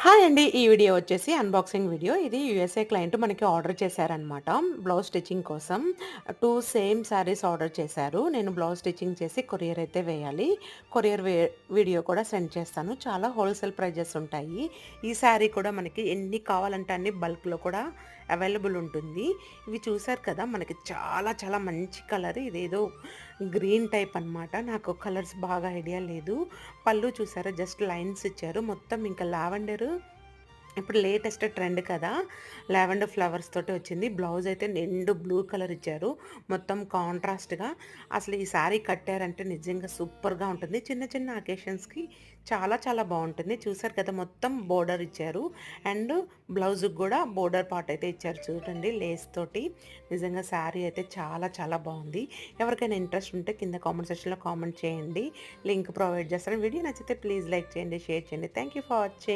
Hi అండి. ఈ video వచ్చేసి అన్బాక్సింగ్ వీడియో. ఇది యూఎస్ఏ క్లయింట్ మనకి ఆర్డర్ చేశారనమాట. బ్లౌజ్ స్టిచ్చింగ్ కోసం 2 సేమ్ శారీస్ ఆర్డర్ చేశారు. నేను బ్లౌజ్ స్టిచ్చింగ్ చేసి కొరియర్ అయితే వేయాలి. కొరియర్ వీడియో కూడా సెండ్ చేస్తాను. చాలా హోల్‌సేల్ ప్రైజెస్ ఉంటాయి. ఈ శారీ కూడా మనకి ఎన్ని కావాలంటే అన్ని బల్క్‌లో కూడా అవైలబుల్ ఉంటుంది. ఇవి చూసారు కదా! మనకి చాలా చాలా మంచి కలర్. ఇదేదో గ్రీన్ టైప్ అనమాట. నాకు కలర్స్ బాగా ఐడియా లేదు. పళ్ళు చూసారా జస్ట్ లైన్స్ ఇచ్చారు. మొత్తం ఇంకా లావెండరు ఇప్పుడు లేటెస్ట్ ట్రెండ్ కదా! లావెండర్ ఫ్లవర్స్ తోటి వచ్చింది. బ్లౌజ్ అయితే నిండు బ్లూ కలర్ ఇచ్చారు. మొత్తం కాంట్రాస్ట్‌గా అసలు ఈ శారీ కట్టారంటే నిజంగా సూపర్‌గా ఉంటుంది. చిన్న చిన్న అకేషన్స్‌కి చాలా చాలా బావుంటుంది. చూసారు కదా! మొత్తం బోర్డర్ ఇచ్చారు. అండ్ బ్లౌజ్‌కి గూడా బోర్డర్ పార్ట్ అయితే ఇచ్చారు చూడండి లేస్ తోటి. నిజంగా శారీ అయితే చాలా చాలా బావుంది. ఎవరికైనా ఇంట్రెస్ట్ ఉంటే కింద కామెంట్ సెక్షన్‌లో కామెంట్ చేయండి. లింక్ ప్రొవైడ్ చేస్తాను. వీడియో నచ్చితే ప్లీజ్ లైక్ చేయండి, షేర్ చేయండి. Thank you for watching.